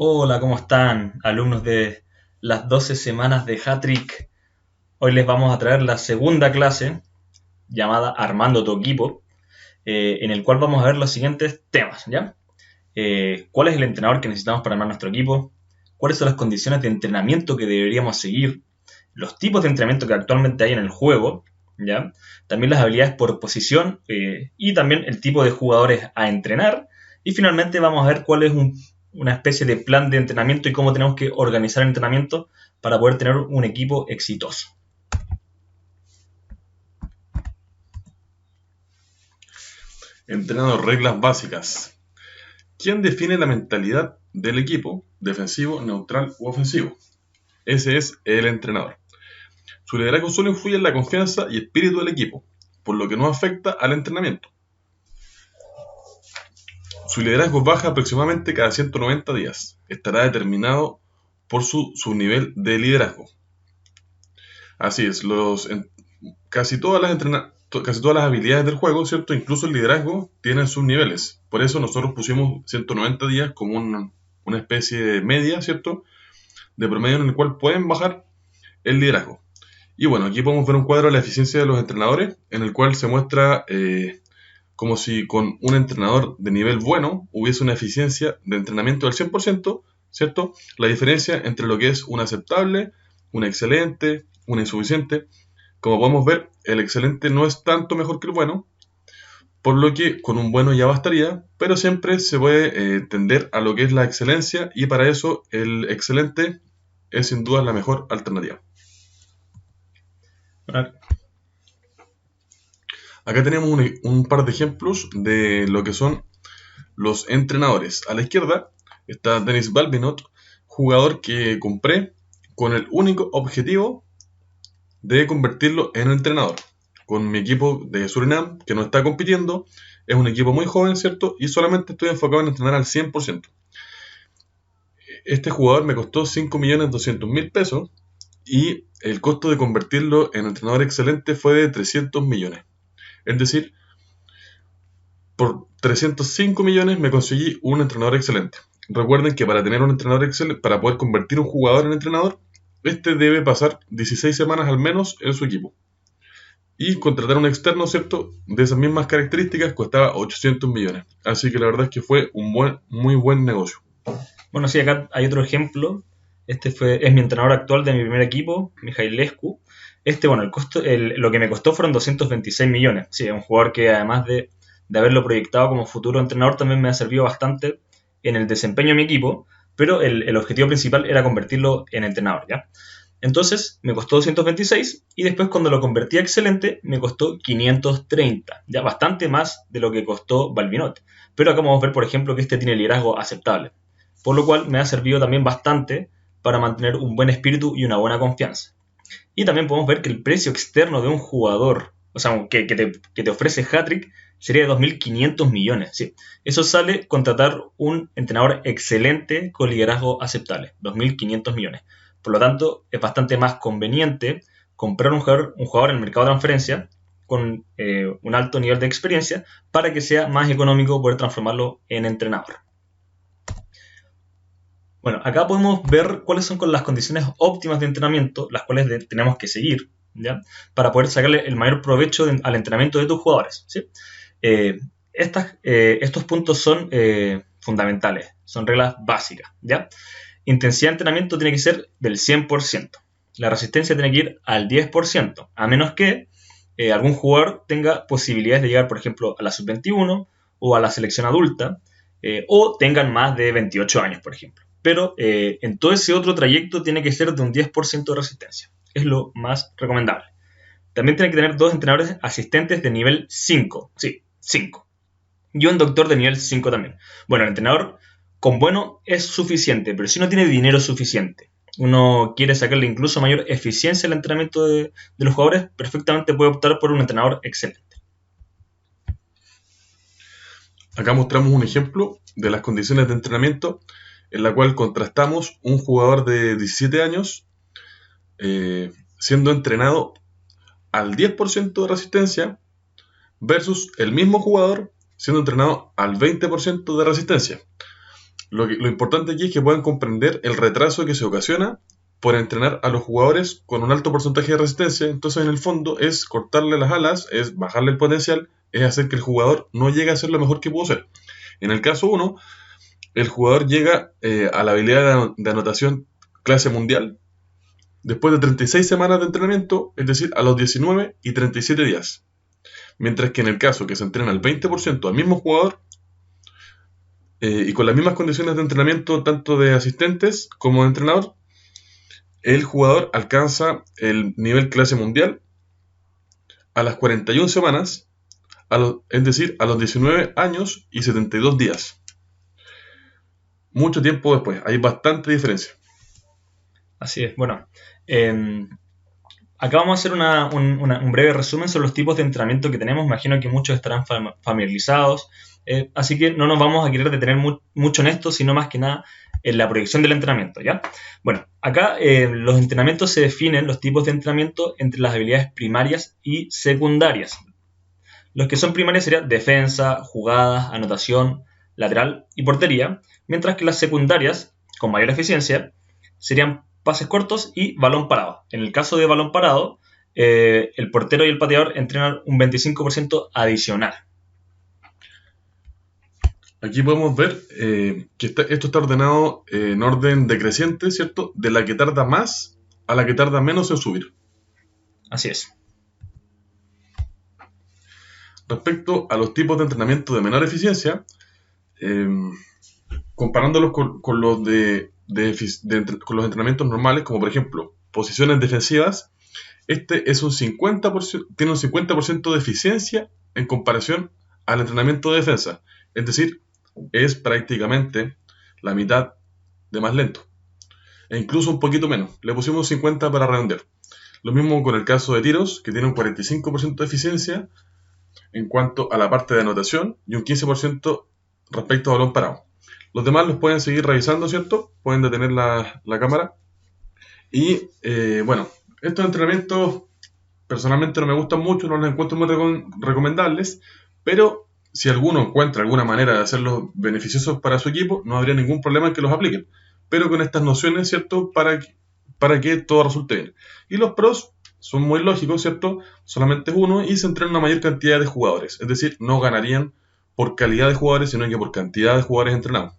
Hola, ¿cómo están, alumnos de las 12 semanas de Hat-Trick? Hoy les vamos a traer la segunda clase llamada Armando tu equipo, en el cual vamos a ver los siguientes temas, ¿ya? ¿Cuál es el entrenador que necesitamos para armar nuestro equipo? ¿Cuáles son las condiciones de entrenamiento que deberíamos seguir? Los tipos de entrenamiento que actualmente hay en el juego, ¿ya? También las habilidades por posición y también el tipo de jugadores a entrenar. Y finalmente vamos a ver cuál es una especie de plan de entrenamiento y cómo tenemos que organizar el entrenamiento para poder tener un equipo exitoso. Entrenador, reglas básicas. ¿Quién define la mentalidad del equipo? Defensivo, neutral u ofensivo. Ese es el entrenador. Su liderazgo solo influye en la confianza y espíritu del equipo, por lo que no afecta al entrenamiento. Su liderazgo baja aproximadamente cada 190 días. Estará determinado por su nivel de liderazgo. Así es, casi todas las habilidades del juego, ¿cierto? Incluso el liderazgo, tienen sus niveles. Por eso nosotros pusimos 190 días como una especie de media, ¿cierto? De promedio en el cual pueden bajar el liderazgo. Y bueno, aquí podemos ver un cuadro de la eficiencia de los entrenadores, en el cual se muestra como si con un entrenador de nivel bueno hubiese una eficiencia de entrenamiento del 100%, ¿cierto? La diferencia entre lo que es un aceptable, un excelente, un insuficiente. Como podemos ver, el excelente no es tanto mejor que el bueno, por lo que con un bueno ya bastaría, pero siempre se puede tender a lo que es la excelencia, y para eso el excelente es sin duda la mejor alternativa. Acá tenemos un par de ejemplos de lo que son los entrenadores. A la izquierda está Denis Balbinot, jugador que compré con el único objetivo de convertirlo en entrenador. Con mi equipo de Surinam, que no está compitiendo, es un equipo muy joven, ¿cierto? Y solamente estoy enfocado en entrenar al 100%. Este jugador me costó 5.200.000 pesos y el costo de convertirlo en entrenador excelente fue de 300 millones. Es decir, por 305 millones me conseguí un entrenador excelente. Recuerden que para tener un entrenador excelente, para poder convertir un jugador en entrenador, este debe pasar 16 semanas al menos en su equipo. Y contratar un externo, ¿cierto?, de esas mismas características costaba 800 millones. Así que la verdad es que fue un muy buen negocio. Bueno, sí, acá hay otro ejemplo. Es mi entrenador actual de mi primer equipo, Mihailescu. Bueno, lo que me costó fueron 226 millones. Sí, es un jugador que además de haberlo proyectado como futuro entrenador, también me ha servido bastante en el desempeño de mi equipo, pero el objetivo principal era convertirlo en entrenador, ¿ya? Entonces me costó 226 y después cuando lo convertí a excelente me costó 530, ya bastante más de lo que costó Balbinot. Pero acá vamos a ver, por ejemplo, que este tiene liderazgo aceptable, por lo cual me ha servido también bastante para mantener un buen espíritu y una buena confianza. Y también podemos ver que el precio externo de un jugador, o sea, que te ofrece Hat-Trick, sería de 2.500 millones. ¿Sí? Eso sale contratar un entrenador excelente con liderazgo aceptable, 2.500 millones. Por lo tanto, es bastante más conveniente comprar un jugador en el mercado de transferencia con un alto nivel de experiencia para que sea más económico poder transformarlo en entrenador. Bueno, acá podemos ver cuáles son las condiciones óptimas de entrenamiento, las cuales tenemos que seguir, ¿ya? Para poder sacarle el mayor provecho al entrenamiento de tus jugadores, ¿sí? Estos puntos son fundamentales, son reglas básicas, ¿ya? Intensidad de entrenamiento tiene que ser del 100%. La resistencia tiene que ir al 10%, a menos que algún jugador tenga posibilidades de llegar, por ejemplo, a la sub-21 o a la selección adulta, o tengan más de 28 años, por ejemplo. Pero en todo ese otro trayecto tiene que ser de un 10% de resistencia. Es lo más recomendable. También tiene que tener 2 entrenadores asistentes de nivel 5. Sí, 5. Y un doctor de nivel 5 también. Bueno, el entrenador con bueno es suficiente, pero si no tiene dinero suficiente, uno quiere sacarle incluso mayor eficiencia al entrenamiento de los jugadores, perfectamente puede optar por un entrenador excelente. Acá mostramos un ejemplo de las condiciones de entrenamiento en la cual contrastamos un jugador de 17 años siendo entrenado al 10% de resistencia versus el mismo jugador siendo entrenado al 20% de resistencia. Lo importante aquí es que puedan comprender el retraso que se ocasiona por entrenar a los jugadores con un alto porcentaje de resistencia. Entonces, en el fondo, es cortarle las alas, es bajarle el potencial, es hacer que el jugador no llegue a ser lo mejor que pudo ser. En el caso 1, el jugador llega a la habilidad de anotación clase mundial después de 36 semanas de entrenamiento, es decir, a los 19 y 37 días. Mientras que en el caso que se entrena el 20% al mismo jugador y con las mismas condiciones de entrenamiento tanto de asistentes como de entrenador, el jugador alcanza el nivel clase mundial a las 41 semanas, es decir, a los 19 años y 72 días. Mucho tiempo después, hay bastante diferencia. Así es, bueno. Acá vamos a hacer un breve resumen sobre los tipos de entrenamiento que tenemos. Imagino que muchos estarán familiarizados, así que no nos vamos a querer detener mucho en esto, sino más que nada en la proyección del entrenamiento, ¿ya? Bueno, acá los entrenamientos se definen, los tipos de entrenamiento, entre las habilidades primarias y secundarias. Los que son primarias serían defensa, jugadas, anotación, lateral y portería, mientras que las secundarias, con mayor eficiencia, serían pases cortos y balón parado. En el caso de balón parado, el portero y el pateador entrenan un 25% adicional. Aquí podemos ver que esto está ordenado en orden decreciente, ¿cierto? De la que tarda más a la que tarda menos en subir. Así es. Respecto a los tipos de entrenamiento de menor eficiencia, comparándolos con los con los entrenamientos normales, como por ejemplo posiciones defensivas, este es tiene un 50% de eficiencia en comparación al entrenamiento de defensa. Es decir, es prácticamente la mitad de más lento. E incluso un poquito menos. Le pusimos 50 para redondear. Lo mismo con el caso de tiros, que tiene un 45% de eficiencia en cuanto a la parte de anotación y un 15% respecto a balón parado. Los demás los pueden seguir revisando, ¿cierto? Pueden detener la cámara. Y bueno, estos entrenamientos personalmente no me gustan mucho, no los encuentro muy recomendables, pero si alguno encuentra alguna manera de hacerlos beneficiosos para su equipo, no habría ningún problema en que los apliquen. Pero con estas nociones, ¿cierto? Para que todo resulte bien. Y los pros son muy lógicos, ¿cierto? Solamente es uno y se entrena una mayor cantidad de jugadores. Es decir, no ganarían por calidad de jugadores, sino que por cantidad de jugadores entrenados.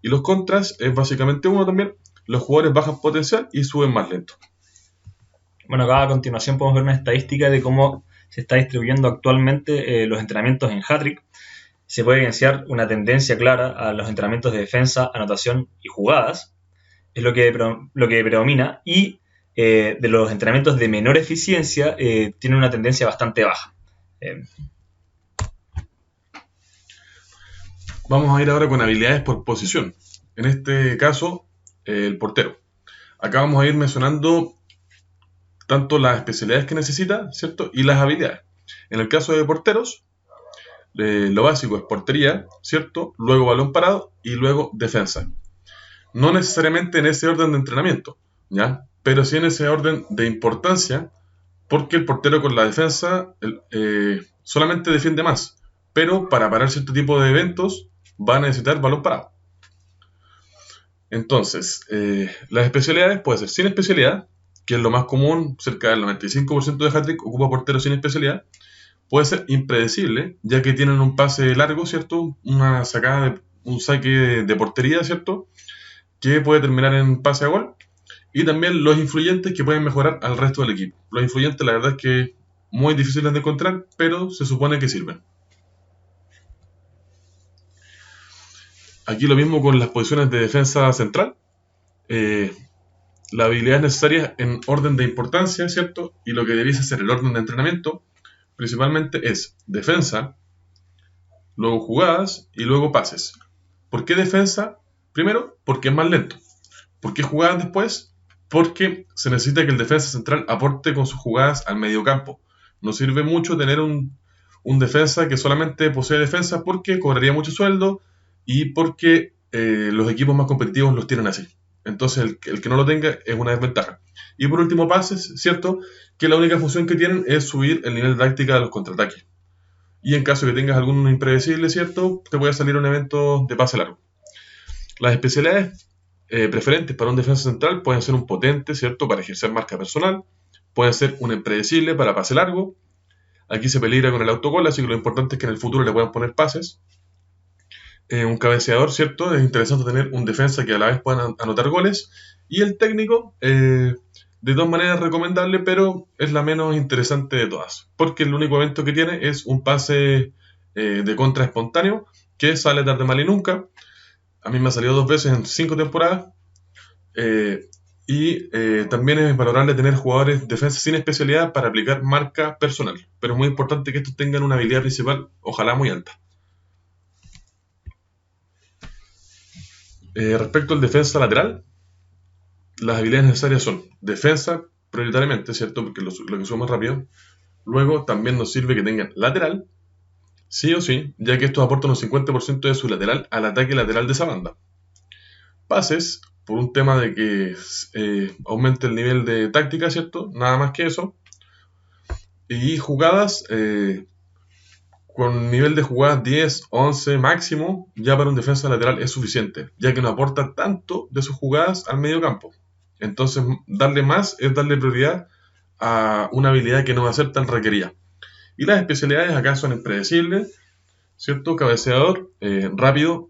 Y los contras es básicamente uno también. Los jugadores bajan potencial y suben más lento. Bueno, acá a continuación podemos ver una estadística de cómo se está distribuyendo actualmente los entrenamientos en Hat-Trick. Se puede evidenciar una tendencia clara a los entrenamientos de defensa, anotación y jugadas. Es lo que predomina. Y de los entrenamientos de menor eficiencia tiene una tendencia bastante baja. Vamos a ir ahora con habilidades por posición. En este caso, el portero. Acá vamos a ir mencionando tanto las especialidades que necesita, ¿cierto? Y las habilidades. En el caso de porteros, lo básico es portería, ¿cierto? Luego balón parado y luego defensa. No necesariamente en ese orden de entrenamiento, ¿ya? Pero sí en ese orden de importancia, porque el portero con la defensa solamente defiende más, pero para parar cierto tipo de eventos va a necesitar balón parado. Entonces, las especialidades puede ser sin especialidad, que es lo más común, cerca del 95% de hat-trick ocupa porteros sin especialidad. Puede ser impredecible, ya que tienen un pase largo, ¿cierto? Un saque de portería, ¿cierto? Que puede terminar en pase a gol. Y también los influyentes que pueden mejorar al resto del equipo. Los influyentes la verdad es que muy difíciles de encontrar, pero se supone que sirven. Aquí lo mismo con las posiciones de defensa central. Las habilidades necesarias en orden de importancia, ¿cierto? Y lo que debiese ser el orden de entrenamiento, principalmente es defensa, luego jugadas y luego pases. ¿Por qué defensa? Primero, porque es más lento. ¿Por qué jugadas después? Porque se necesita que el defensa central aporte con sus jugadas al mediocampo. No sirve mucho tener un defensa que solamente posee defensa porque cobraría mucho sueldo y porque los equipos más competitivos los tienen así. Entonces el que no lo tenga es una desventaja. Y por último, pases, ¿cierto? Que la única función que tienen es subir el nivel de táctica de los contraataques. Y en caso que tengas algún impredecible, ¿cierto? Te puede salir un evento de pase largo. Las especialidades preferentes para un defensa central pueden ser un potente, ¿cierto?, para ejercer marca personal, pueden ser un impredecible para pase largo. Aquí se peligra con el autogol, así que lo importante es que en el futuro le puedan poner pases. Un cabeceador, ¿cierto? Es interesante tener un defensa que a la vez puedan anotar goles. Y el técnico, de todas maneras recomendable, pero es la menos interesante de todas. Porque el único evento que tiene es un pase de contra espontáneo, que sale tarde, mal y nunca. A mí me ha salido 2 veces en 5 temporadas. También es valorable tener jugadores defensas sin especialidad para aplicar marca personal. Pero es muy importante que estos tengan una habilidad principal, ojalá muy alta. Respecto al defensa lateral, las habilidades necesarias son defensa, prioritariamente, ¿cierto? Porque lo que sube más rápido. Luego también nos sirve que tengan lateral, sí o sí, ya que estos aportan un 50% de su lateral al ataque lateral de esa banda. Pases, por un tema de que aumente el nivel de táctica, ¿cierto? Nada más que eso. Y jugadas, con nivel de jugadas 10, 11 máximo, ya para un defensa lateral es suficiente, ya que no aporta tanto de sus jugadas al medio campo. Entonces, darle más es darle prioridad a una habilidad que no va a ser tan requerida. Y las especialidades acá son impredecibles, ¿cierto? Cabeceador, rápido,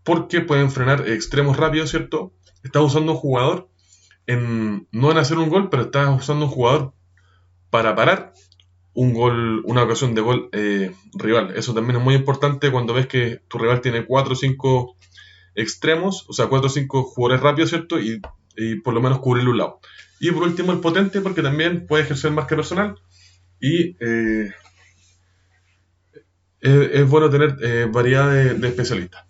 porque pueden frenar extremos rápidos, ¿cierto? Estás usando un jugador no en hacer un gol, pero estás usando un jugador para parar un gol, una ocasión de gol rival. Eso también es muy importante cuando ves que tu rival tiene 4 o 5 extremos, o sea, 4 o 5 jugadores rápidos, ¿cierto? Y por lo menos cubrir un lado. Y por último el potente, porque también puede ejercer marca personal y es bueno tener variedad de especialistas.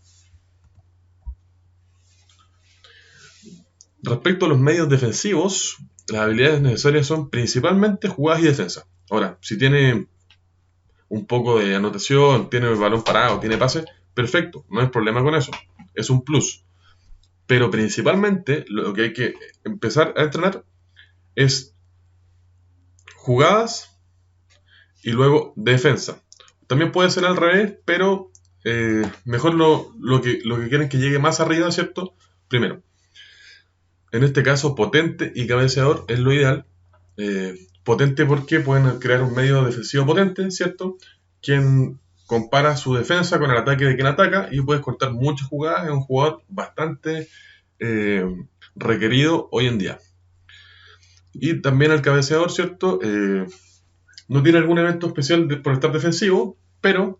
Respecto a los medios defensivos, las habilidades necesarias son principalmente jugadas y defensa. Ahora, si tiene un poco de anotación, tiene el balón parado, tiene pase, perfecto, no hay problema con eso, es un plus. Pero principalmente lo que hay que empezar a entrenar es jugadas y luego defensa. También puede ser al revés, pero mejor lo que quieren que llegue más arriba, ¿cierto? Primero, en este caso potente y cabeceador es lo ideal. Potente porque pueden crear un medio defensivo potente, ¿cierto? Quien compara su defensa con el ataque de quien ataca y puedes cortar muchas jugadas. Es un jugador bastante requerido hoy en día. Y también el cabeceador, ¿cierto? No tiene algún evento especial por estar defensivo, pero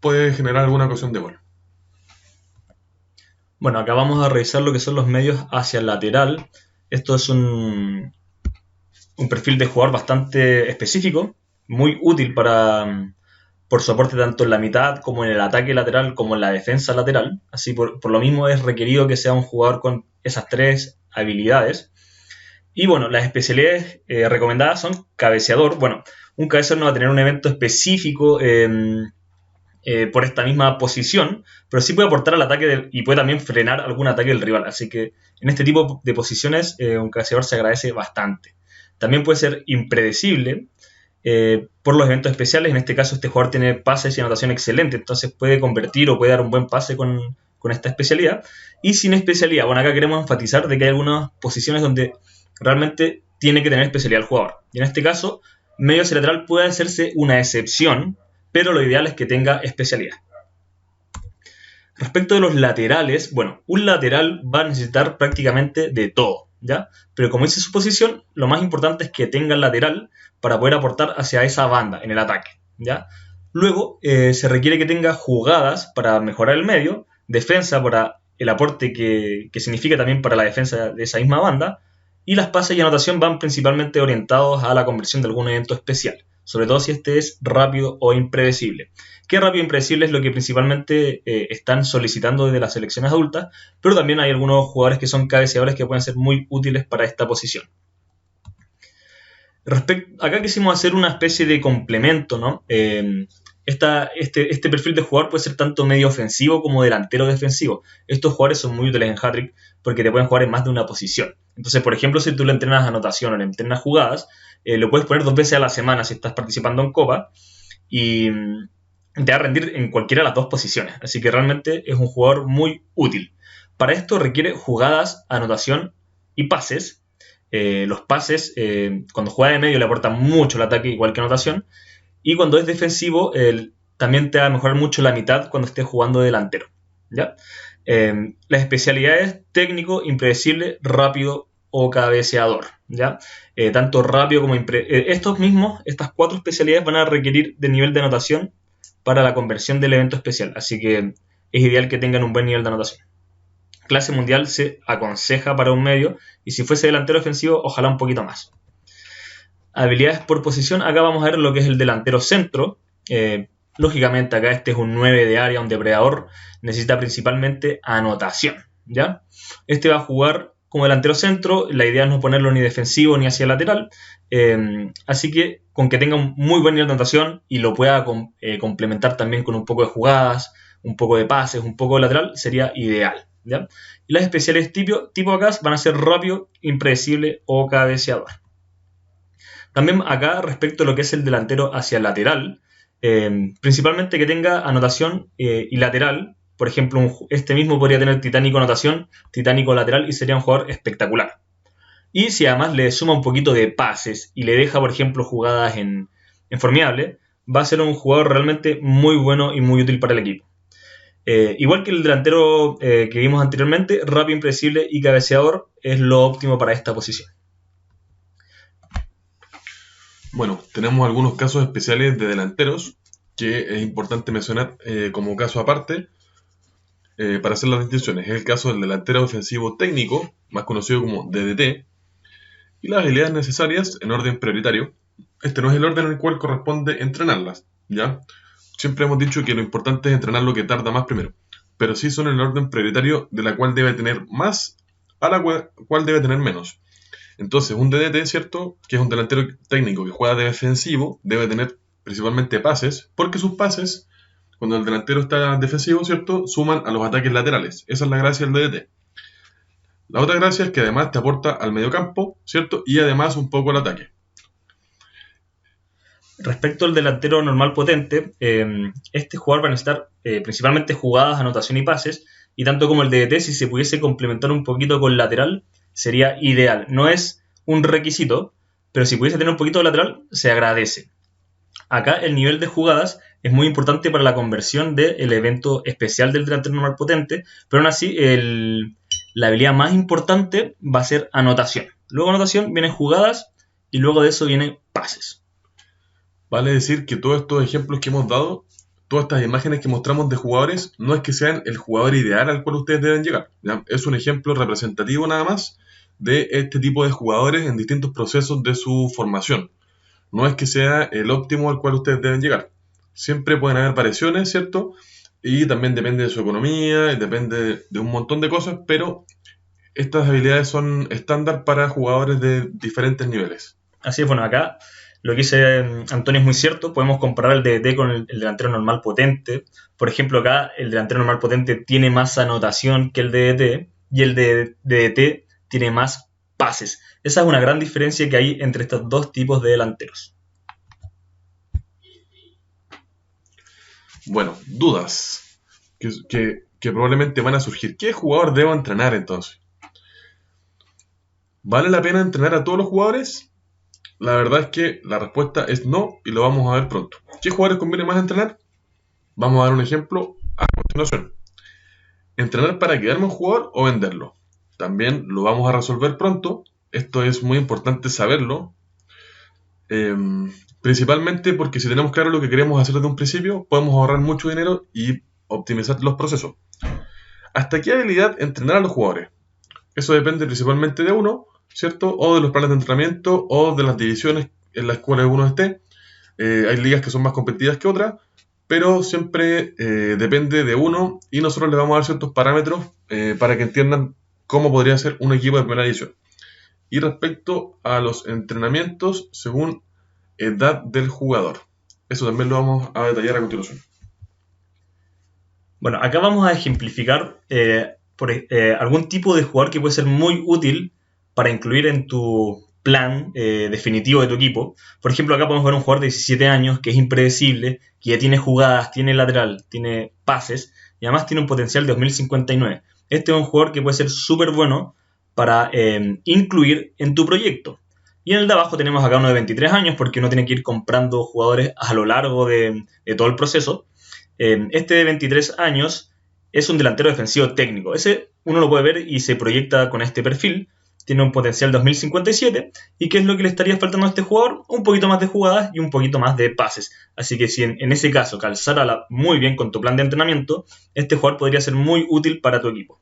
puede generar alguna ocasión de gol. Bueno, acá vamos a revisar lo que son los medios hacia el lateral. Esto es un perfil de jugador bastante específico, muy útil por su aporte tanto en la mitad como en el ataque lateral como en la defensa lateral. Así por lo mismo es requerido que sea un jugador con esas 3 habilidades. Y bueno, las especialidades recomendadas son cabeceador. Bueno, un cabeceador no va a tener un evento específico por esta misma posición, pero sí puede aportar al ataque y puede también frenar algún ataque del rival. Así que en este tipo de posiciones un cabeceador se agradece bastante. También puede ser impredecible por los eventos especiales. En este caso este jugador tiene pases y anotación excelente, entonces puede convertir o puede dar un buen pase con esta especialidad. Y sin especialidad, bueno, acá queremos enfatizar de que hay algunas posiciones donde realmente tiene que tener especialidad el jugador. Y en este caso, medio hacia lateral puede hacerse una excepción, pero lo ideal es que tenga especialidad. Respecto de los laterales, bueno, un lateral va a necesitar prácticamente de todo, ¿ya? Pero como dice su posición, lo más importante es que tenga el lateral para poder aportar hacia esa banda en el ataque, ¿ya? Luego se requiere que tenga jugadas para mejorar el medio, defensa para el aporte que significa también para la defensa de esa misma banda, y las pases y anotación van principalmente orientados a la conversión de algún evento especial, sobre todo si este es rápido o impredecible. Que rápido e impredecible es lo que principalmente están solicitando desde las selecciones adultas, pero también hay algunos jugadores que son cabeceadores que pueden ser muy útiles para esta posición. Acá quisimos hacer una especie de complemento, ¿no? Este perfil de jugador puede ser tanto medio ofensivo como delantero defensivo. Estos jugadores son muy útiles en hat-trick porque te pueden jugar en más de una posición. Entonces, por ejemplo, si tú le entrenas anotación o le entrenas jugadas, lo puedes poner 2 veces a la semana si estás participando en Copa y te va a rendir en cualquiera de las 2 posiciones. Así que realmente es un jugador muy útil. Para esto requiere jugadas, anotación y pases. Los pases, cuando juega de medio, le aportan mucho el ataque, igual que anotación. Y cuando es defensivo, también te va a mejorar mucho la mitad cuando estés jugando de delantero, ¿ya? Las especialidades: técnico, impredecible, rápido o cabeceador, ¿ya? Tanto rápido como estas 4 especialidades van a requerir de nivel de anotación para la conversión del evento especial, así que es ideal que tengan un buen nivel de anotación. Clase mundial se aconseja para un medio, y si fuese delantero ofensivo, ojalá un poquito más. Habilidades por posición: acá vamos a ver lo que es el delantero centro. Lógicamente acá este es un 9 de área, un depredador, necesita principalmente anotación, ¿ya? Este va a jugar como delantero centro, la idea es no ponerlo ni defensivo ni hacia lateral, así que con que tenga un muy buen nivel de anotación y lo pueda complementar también con un poco de jugadas, un poco de pases, un poco de lateral, sería ideal, ¿ya? Y las especiales tipo acá van a ser rápido, impredecible o cabeceador. También acá, respecto a lo que es el delantero hacia el lateral, principalmente que tenga anotación y lateral. Por ejemplo, este mismo podría tener titánico anotación, titánico lateral, y sería un jugador espectacular. Y si además le suma un poquito de pases y le deja, por ejemplo, jugadas en formidable, va a ser un jugador realmente muy bueno y muy útil para el equipo. Igual que el delantero que vimos anteriormente, rápido, impredecible y cabeceador es lo óptimo para esta posición. Bueno, tenemos algunos casos especiales de delanteros que es importante mencionar como caso aparte para hacer las distinciones. Es el caso del delantero ofensivo técnico, más conocido como DDT, y las habilidades necesarias en orden prioritario. Este no es el orden en el cual corresponde entrenarlas, ¿ya? Siempre hemos dicho que lo importante es entrenar lo que tarda más primero, pero sí son en el orden prioritario de la cual debe tener más a la cual debe tener menos. Entonces, un DDT, ¿cierto?, que es un delantero técnico que juega de defensivo, debe tener principalmente pases, porque sus pases, cuando el delantero está defensivo, ¿cierto?, suman a los ataques laterales. Esa es la gracia del DDT. La otra gracia es que además te aporta al mediocampo, ¿cierto?, y además un poco al ataque. Respecto al delantero normal potente, este jugador va a necesitar principalmente jugadas, anotación y pases, y tanto como el DDT, si se pudiese complementar un poquito con lateral, sería ideal. No es un requisito, pero si pudiese tener un poquito de lateral, se agradece. Acá el nivel de jugadas es muy importante para la conversión del evento especial del delantero normal potente, pero aún así la habilidad más importante va a ser anotación. Luego anotación vienen jugadas y luego de eso vienen pases. Vale decir que todos estos ejemplos que hemos dado, todas estas imágenes que mostramos de jugadores, no es que sean el jugador ideal al cual ustedes deben llegar, ¿ya? Es un ejemplo representativo nada más de este tipo de jugadores en distintos procesos de su formación. No es que sea el óptimo al cual ustedes deben llegar. Siempre pueden haber variaciones, ¿cierto? Y también depende de su economía, y depende de un montón de cosas, pero estas habilidades son estándar para jugadores de diferentes niveles. Así es, bueno, acá lo que dice Antonio es muy cierto. Podemos comparar el DDT con el delantero normal potente. Por ejemplo, acá el delantero normal potente tiene más anotación que el DDT, y el DDT tiene más pases. Esa es una gran diferencia que hay entre estos dos tipos de delanteros. Bueno, dudas que probablemente van a surgir. ¿Qué jugador debo entrenar entonces? ¿Vale la pena entrenar a todos los jugadores? La verdad es que la respuesta es no, y lo vamos a ver pronto. ¿Qué jugadores conviene más entrenar? Vamos a dar un ejemplo a continuación. ¿Entrenar para quedarme un jugador o venderlo? También lo vamos a resolver pronto. Esto es muy importante saberlo. Principalmente porque si tenemos claro lo que queremos hacer desde un principio, podemos ahorrar mucho dinero y optimizar los procesos. ¿Hasta qué habilidad entrenar a los jugadores? Eso depende principalmente de uno, ¿cierto? O de los planes de entrenamiento o de las divisiones en las cuales uno esté. Hay ligas que son más competitivas que otras, pero siempre depende de uno, y nosotros le vamos a dar ciertos parámetros para que entiendan cómo podría ser un equipo de primera división. Y respecto a los entrenamientos según edad del jugador, eso también lo vamos a detallar a continuación. Bueno, acá vamos a ejemplificar algún tipo de jugador que puede ser muy útil para incluir en tu plan definitivo de tu equipo. Por ejemplo, acá podemos ver un jugador de 17 años que es impredecible, que ya tiene jugadas, tiene lateral, tiene pases y además tiene un potencial de 2059. este es un jugador que puede ser súper bueno para incluir en tu proyecto. Y en el de abajo tenemos acá uno de 23 años, porque uno tiene que ir comprando jugadores a lo largo de todo el proceso. Este de 23 años es un delantero defensivo técnico. Ese uno lo puede ver y se proyecta con este perfil. Tiene un potencial 2057. ¿Y qué es lo que le estaría faltando a este jugador? Un poquito más de jugadas y un poquito más de pases. Así que si en ese caso calzara muy bien con tu plan de entrenamiento, este jugador podría ser muy útil para tu equipo.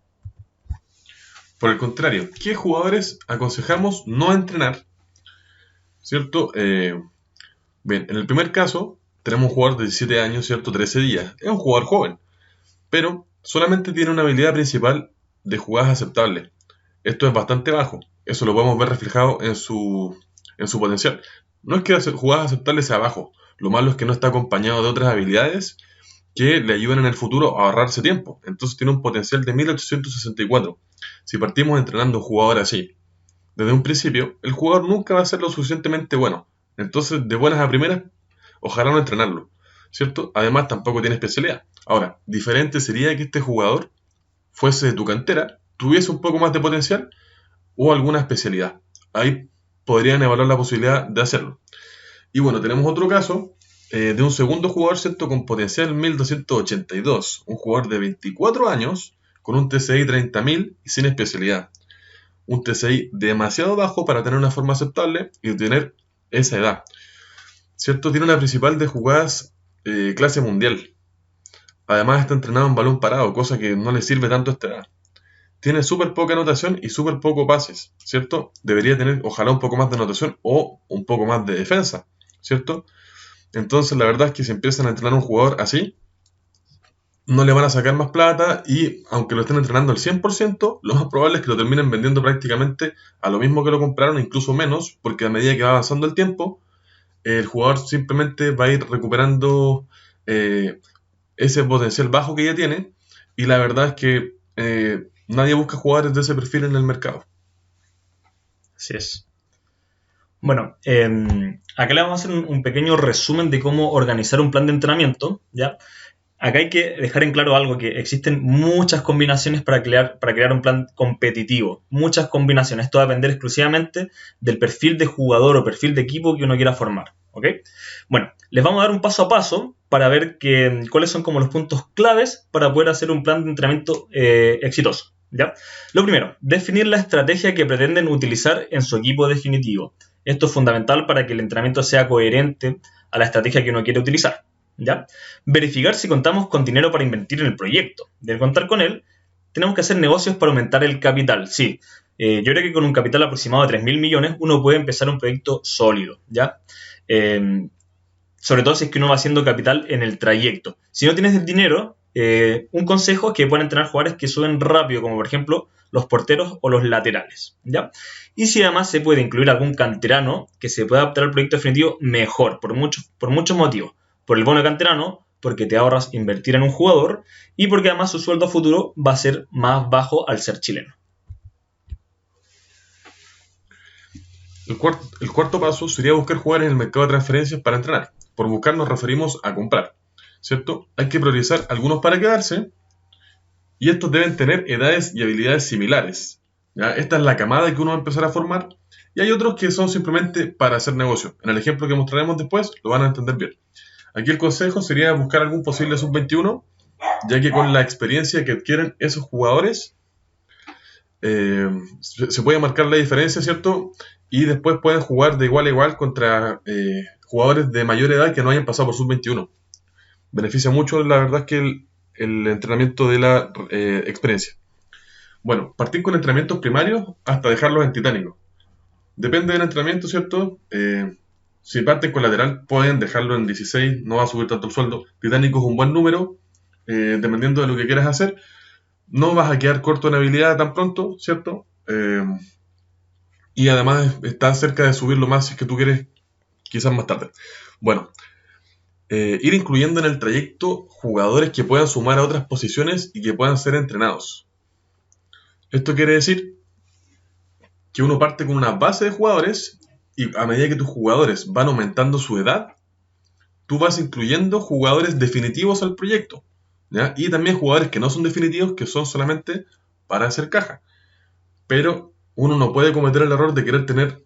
Por el contrario, ¿qué jugadores aconsejamos no entrenar? ¿Cierto? Bien, en el primer caso tenemos un jugador de 17 años, ¿cierto? 13 días. Es un jugador joven, pero solamente tiene una habilidad principal de jugadas aceptables. Esto es bastante bajo. Eso lo podemos ver reflejado en su potencial. No es que jugadas aceptables sea bajo. Lo malo es que no está acompañado de otras habilidades que le ayuden en el futuro a ahorrarse tiempo. Entonces tiene un potencial de 1864. Si partimos entrenando a un jugador así, desde un principio, el jugador nunca va a ser lo suficientemente bueno. Entonces, de buenas a primeras, ojalá no entrenarlo, ¿cierto? Además, tampoco tiene especialidad. Ahora, diferente sería que este jugador fuese de tu cantera, tuviese un poco más de potencial o alguna especialidad. Ahí podrían evaluar la posibilidad de hacerlo. Y bueno, tenemos otro caso de un segundo jugador, ¿cierto? Con potencial 1282. Un jugador de 24 años con un TCI 30.000 y sin especialidad. Un TCI demasiado bajo para tener una forma aceptable y tener esa edad, ¿cierto? Tiene una principal de jugadas clase mundial. Además está entrenado en balón parado, cosa que no le sirve tanto a esta edad. Tiene súper poca anotación y súper poco pases, ¿cierto? Debería tener ojalá un poco más de anotación o un poco más de defensa, ¿cierto? Entonces la verdad es que si empiezan a entrenar a un jugador así, no le van a sacar más plata y aunque lo estén entrenando al 100%, lo más probable es que lo terminen vendiendo prácticamente a lo mismo que lo compraron, incluso menos, porque a medida que va avanzando el tiempo, el jugador simplemente va a ir recuperando ese potencial bajo que ya tiene y la verdad es que nadie busca jugadores de ese perfil en el mercado. Así es. Bueno, acá le vamos a hacer un pequeño resumen de cómo organizar un plan de entrenamiento, ¿ya? Acá hay que dejar en claro algo, que existen muchas combinaciones para crear un plan competitivo. Muchas combinaciones. Esto va a depender exclusivamente del perfil de jugador o perfil de equipo que uno quiera formar. ¿Ok? Bueno, les vamos a dar un paso a paso para ver cuáles son como los puntos claves para poder hacer un plan de entrenamiento exitoso. ¿Ya? Lo primero, definir la estrategia que pretenden utilizar en su equipo definitivo. Esto es fundamental para que el entrenamiento sea coherente a la estrategia que uno quiere utilizar. ¿Ya? Verificar si contamos con dinero para invertir en el proyecto. De contar con él, tenemos que hacer negocios para aumentar el capital. Sí, yo creo que con un capital aproximado de 3.000 millones uno puede empezar un proyecto sólido, ¿ya? Sobre todo si es que uno va haciendo capital en el trayecto. Si no tienes el dinero, un consejo es que puedan entrenar jugadores que suben rápido, como por ejemplo los porteros o los laterales, ¿ya? Y si además se puede incluir algún canterano que se pueda adaptar al proyecto definitivo, mejor, por muchos motivos. Por el bono canterano, porque te ahorras invertir en un jugador y porque además su sueldo futuro va a ser más bajo al ser chileno. El cuarto paso sería buscar jugadores en el mercado de transferencias para entrenar. Por buscar nos referimos a comprar, ¿cierto? Hay que priorizar algunos para quedarse y estos deben tener edades y habilidades similares, ¿ya? Esta es la camada que uno va a empezar a formar y hay otros que son simplemente para hacer negocio. En el ejemplo que mostraremos después lo van a entender bien. Aquí el consejo sería buscar algún posible sub-21, ya que con la experiencia que adquieren esos jugadores se puede marcar la diferencia, ¿cierto? Y después pueden jugar de igual a igual contra jugadores de mayor edad que no hayan pasado por sub-21. Beneficia mucho, la verdad, es que el entrenamiento de la experiencia. Bueno, partir con entrenamientos primarios hasta dejarlos en titánico. Depende del entrenamiento, ¿cierto? Si parten con lateral, pueden dejarlo en 16, no va a subir tanto el sueldo. Titánico es un buen número, dependiendo de lo que quieras hacer. No vas a quedar corto en habilidad tan pronto, ¿cierto? Y además estás cerca de subirlo más si es que tú quieres, quizás más tarde. Bueno, ir incluyendo en el trayecto jugadores que puedan sumar a otras posiciones y que puedan ser entrenados. Esto quiere decir que uno parte con una base de jugadores y a medida que tus jugadores van aumentando su edad, tú vas incluyendo jugadores definitivos al proyecto, ¿ya? Y también jugadores que no son definitivos, que son solamente para hacer caja. Pero uno no puede cometer el error de querer tener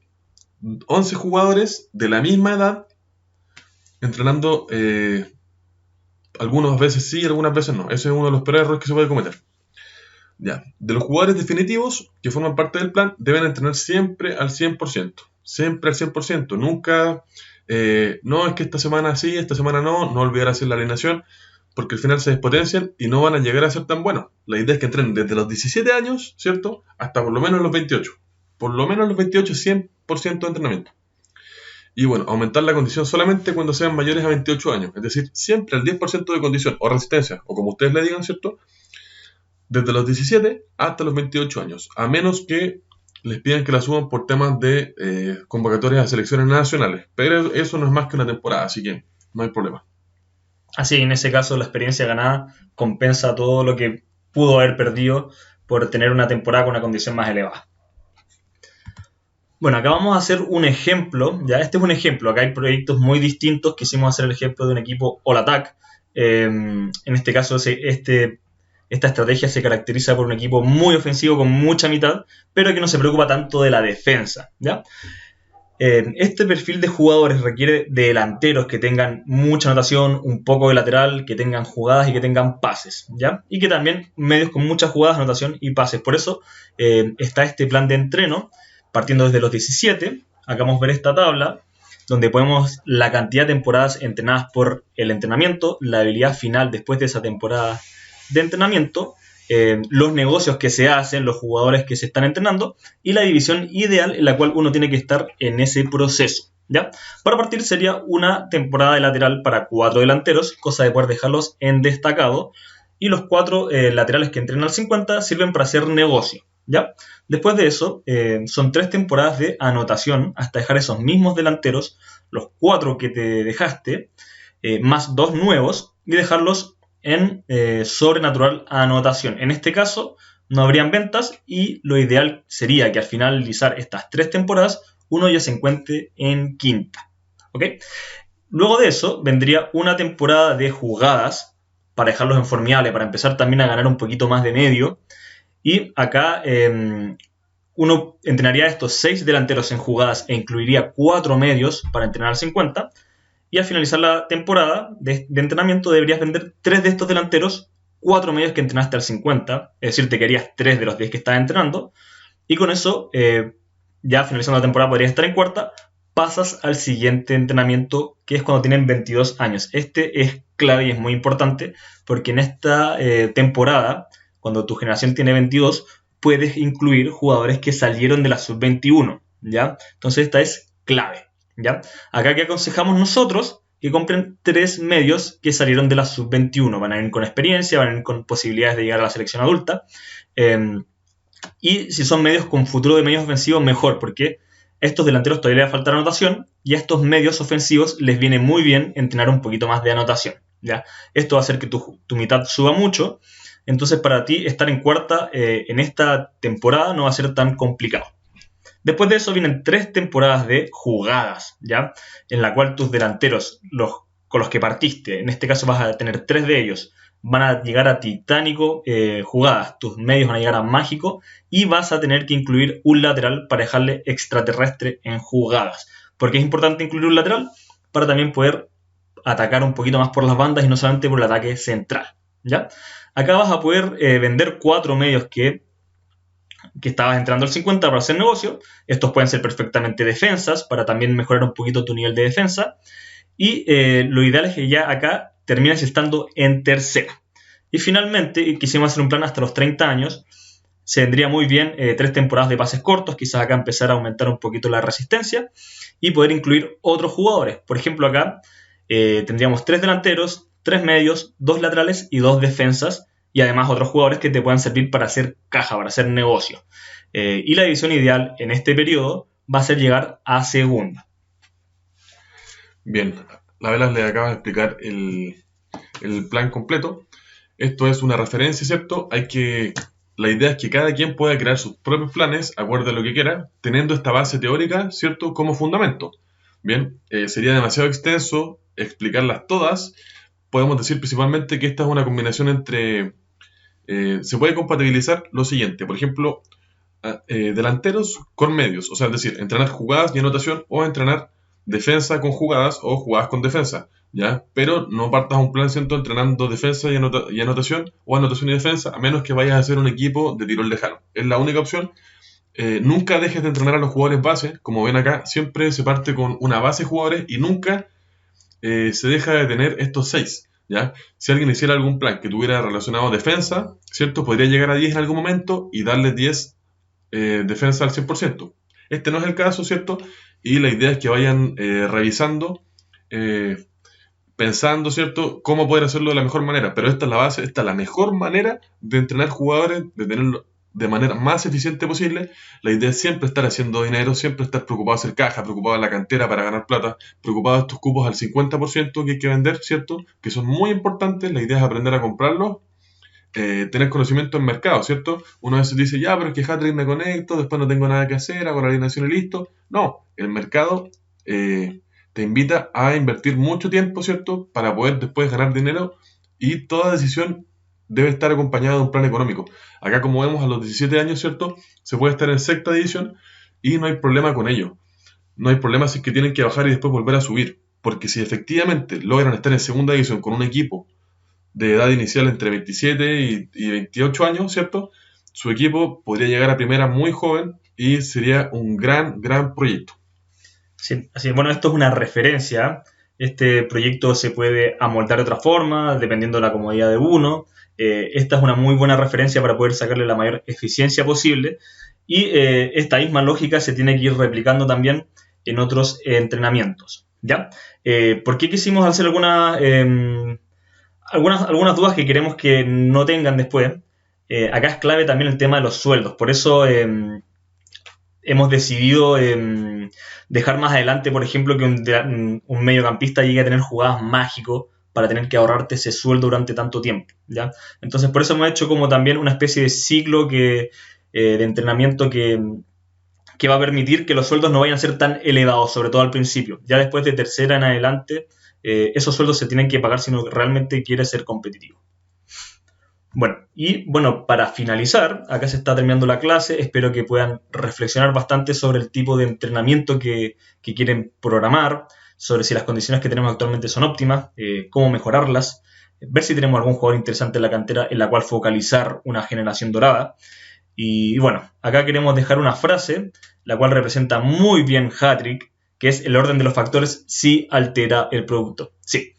11 jugadores de la misma edad entrenando, algunas veces sí, algunas veces no. Ese es uno de los peores errores que se puede cometer. Ya. De los jugadores definitivos que forman parte del plan, deben entrenar siempre al 100%. Siempre al 100%. Nunca, no, es que esta semana sí, esta semana no olvidar hacer la alineación, porque al final se despotencian y no van a llegar a ser tan buenos. La idea es que entrenen desde los 17 años, ¿cierto? Hasta por lo menos los 28. Por lo menos los 28, 100% de entrenamiento. Y bueno, aumentar la condición solamente cuando sean mayores a 28 años. Es decir, siempre al 10% de condición o resistencia, o como ustedes le digan, ¿cierto? Desde los 17 hasta los 28 años. A menos que les pidan que la suban por temas de convocatorias a selecciones nacionales. Pero eso no es más que una temporada, así que no hay problema. Así, en ese caso, la experiencia ganada compensa todo lo que pudo haber perdido por tener una temporada con una condición más elevada. Bueno, acá vamos a hacer un ejemplo, ya este es un ejemplo, acá hay proyectos muy distintos, quisimos hacer el ejemplo de un equipo All Attack, en este caso esta estrategia se caracteriza por un equipo muy ofensivo con mucha mitad, pero que no se preocupa tanto de la defensa, ¿ya? Este perfil de jugadores requiere de delanteros que tengan mucha anotación, un poco de lateral, que tengan jugadas y que tengan pases, ¿ya? Y que también medios con muchas jugadas, anotación y pases. Por eso está este plan de entreno, partiendo desde los 17. Acá vamos a ver esta tabla, donde podemos la cantidad de temporadas entrenadas por el entrenamiento, la habilidad final después de esa temporada de entrenamiento, los negocios que se hacen, los jugadores que se están entrenando y la división ideal en la cual uno tiene que estar en ese proceso, ¿ya? Para partir sería una temporada de lateral para 4 delanteros, cosa de poder dejarlos en destacado, y los 4 laterales que entrenan al 50 sirven para hacer negocio, ¿ya? Después de eso, son 3 temporadas de anotación hasta dejar esos mismos delanteros, los 4 que te dejaste, más 2 nuevos, y dejarlos en sobrenatural anotación. En este caso no habrían ventas y lo ideal sería que al finalizar estas 3 temporadas uno ya se encuentre en quinta, ¿ok? Luego de eso vendría una temporada de jugadas para dejarlos en formidable, para empezar también a ganar un poquito más de medio, y acá uno entrenaría a estos 6 delanteros en jugadas e incluiría 4 medios para entrenar al 50. Y al finalizar la temporada de entrenamiento deberías vender 3 de estos delanteros, 4 medios que entrenaste al 50, es decir, te quedarías 3 de los 10 que estás entrenando, y con eso, ya finalizando la temporada podrías estar en cuarta, pasas al siguiente entrenamiento, que es cuando tienen 22 años. Este es clave y es muy importante, porque en esta temporada, cuando tu generación tiene 22, puedes incluir jugadores que salieron de la sub-21, ¿ya? Entonces esta es clave, ¿ya? Acá que aconsejamos nosotros que compren 3 medios que salieron de la sub-21. Van a ir con experiencia, van a ir con posibilidades de llegar a la selección adulta. Y si son medios con futuro de medios ofensivos, mejor, porque estos delanteros todavía les falta anotación y a estos medios ofensivos les viene muy bien entrenar un poquito más de anotación, ¿ya? Esto va a hacer que tu mitad suba mucho. Entonces para ti estar en cuarta en esta temporada no va a ser tan complicado. Después de eso vienen 3 temporadas de jugadas, ¿ya? En la cual tus delanteros, con los que partiste, en este caso vas a tener 3 de ellos, van a llegar a titánico jugadas, tus medios van a llegar a mágico y vas a tener que incluir un lateral para dejarle extraterrestre en jugadas. ¿Por qué es importante incluir un lateral? Para también poder atacar un poquito más por las bandas y no solamente por el ataque central, ¿ya? Acá vas a poder vender 4 medios que estabas entrando al 50 para hacer negocio. Estos pueden ser perfectamente defensas para también mejorar un poquito tu nivel de defensa. Y lo ideal es que ya acá termines estando en tercera. Y finalmente, quisimos hacer un plan hasta los 30 años. Se vendría muy bien 3 temporadas de pases cortos, quizás acá empezar a aumentar un poquito la resistencia y poder incluir otros jugadores. Por ejemplo, acá tendríamos 3 delanteros, 3 medios, 2 laterales y 2 defensas. Y además otros jugadores que te puedan servir para hacer caja, para hacer negocio. Y la división ideal en este periodo va a ser llegar a segunda. Bien, la Velas le acaba de explicar el plan completo. Esto es una referencia, ¿cierto? La idea es que cada quien pueda crear sus propios planes, acorde a lo que quiera, teniendo esta base teórica, ¿cierto?, como fundamento. Bien, sería demasiado extenso explicarlas todas. Podemos decir principalmente que esta es una combinación entre se puede compatibilizar lo siguiente. Por ejemplo, delanteros con medios. O sea, es decir, entrenar jugadas y anotación o entrenar defensa con jugadas o jugadas con defensa. ¿Ya? Pero no partas a un plan ciento entrenando defensa y anotación o anotación y defensa, a menos que vayas a hacer un equipo de tiro lejano. Es la única opción. Nunca dejes de entrenar a los jugadores base. Como ven acá, siempre se parte con una base de jugadores y nunca se deja de tener estos 6. ¿Ya? Si alguien hiciera algún plan que tuviera relacionado a defensa, ¿cierto? Podría llegar a 10 en algún momento y darle 10 defensa al 100%. Este no es el caso, ¿cierto? Y la idea es que vayan revisando, pensando, ¿cierto?, cómo poder hacerlo de la mejor manera. Pero esta es la base, esta es la mejor manera de entrenar jugadores, de tenerlo de manera más eficiente posible. La idea es siempre estar haciendo dinero, siempre estar preocupado de hacer caja, preocupado de la cantera para ganar plata, preocupado de estos cupos al 50% que hay que vender, ¿cierto?, que son muy importantes. La idea es aprender a comprarlos, tener conocimiento en mercado, ¿cierto? Uno a veces dice, ya, pero es que Hat-Trick me conecto, después no tengo nada que hacer, hago la alineación y listo. No, el mercado te invita a invertir mucho tiempo, ¿cierto?, para poder después ganar dinero, y toda decisión debe estar acompañada de un plan económico. Acá, como vemos, a los 17 años, ¿cierto?, se puede estar en sexta división y no hay problema con ello. No hay problema si es que tienen que bajar y después volver a subir, porque si efectivamente logran estar en segunda división con un equipo de edad inicial entre 27 y 28 años, ¿cierto?, su equipo podría llegar a primera muy joven y sería un gran proyecto. Sí, así bueno, esto es una referencia. Este proyecto se puede amoldar de otra forma, dependiendo de la comodidad de uno. Esta es una muy buena referencia para poder sacarle la mayor eficiencia posible. Y esta misma lógica se tiene que ir replicando también en otros entrenamientos. ¿Ya? ¿Por qué quisimos hacer algunas dudas que queremos que no tengan después? Acá es clave también el tema de los sueldos. Por eso hemos decidido dejar más adelante, por ejemplo, que un mediocampista llegue a tener jugadas mágicos para tener que ahorrarte ese sueldo durante tanto tiempo, ¿ya? Entonces, por eso hemos hecho como también una especie de ciclo de entrenamiento que va a permitir que los sueldos no vayan a ser tan elevados, sobre todo al principio. Ya después de tercera en adelante, esos sueldos se tienen que pagar si uno realmente quiere ser competitivo. Bueno, para finalizar, acá se está terminando la clase, espero que puedan reflexionar bastante sobre el tipo de entrenamiento que quieren programar, sobre si las condiciones que tenemos actualmente son óptimas, cómo mejorarlas, ver si tenemos algún jugador interesante en la cantera en la cual focalizar una generación dorada. Y bueno, acá queremos dejar una frase, la cual representa muy bien Hat-Trick, que es: el orden de los factores sí altera el producto. Sí,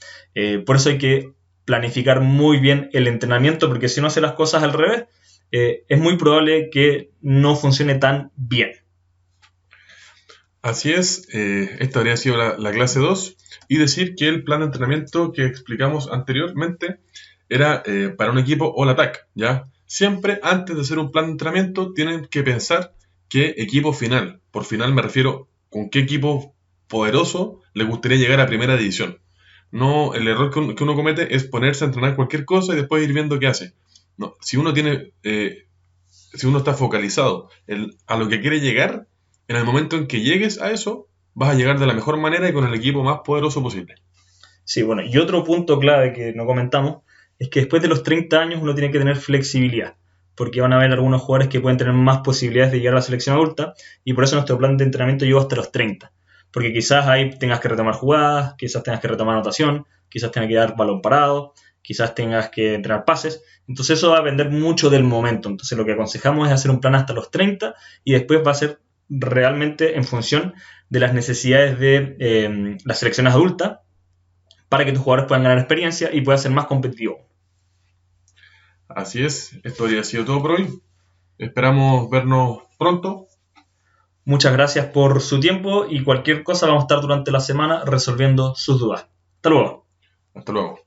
por eso hay que planificar muy bien el entrenamiento, porque si uno hace las cosas al revés, es muy probable que no funcione tan bien. Así es, esta habría sido la clase 2, y decir que el plan de entrenamiento que explicamos anteriormente era para un equipo all attack, ¿ya? Siempre antes de hacer un plan de entrenamiento tienen que pensar qué equipo final, por final me refiero con qué equipo poderoso le gustaría llegar a primera división. No, el error que uno comete es ponerse a entrenar cualquier cosa y después ir viendo qué hace. No, si uno está focalizado a lo que quiere llegar, en el momento en que llegues a eso, vas a llegar de la mejor manera y con el equipo más poderoso posible. Sí, bueno, y otro punto clave que no comentamos es que después de los 30 años uno tiene que tener flexibilidad, porque van a haber algunos jugadores que pueden tener más posibilidades de llegar a la selección adulta, y por eso nuestro plan de entrenamiento llegó hasta los 30. Porque quizás ahí tengas que retomar jugadas, quizás tengas que retomar anotación, quizás tengas que dar balón parado, quizás tengas que entrenar pases. Entonces eso va a depender mucho del momento. Entonces lo que aconsejamos es hacer un plan hasta los 30 y después va a ser realmente en función de las necesidades de las selecciones adultas para que tus jugadores puedan ganar experiencia y puedan ser más competitivos. Así es, esto habría sido todo por hoy. Esperamos vernos pronto. Muchas gracias por su tiempo y cualquier cosa vamos a estar durante la semana resolviendo sus dudas. Hasta luego. Hasta luego.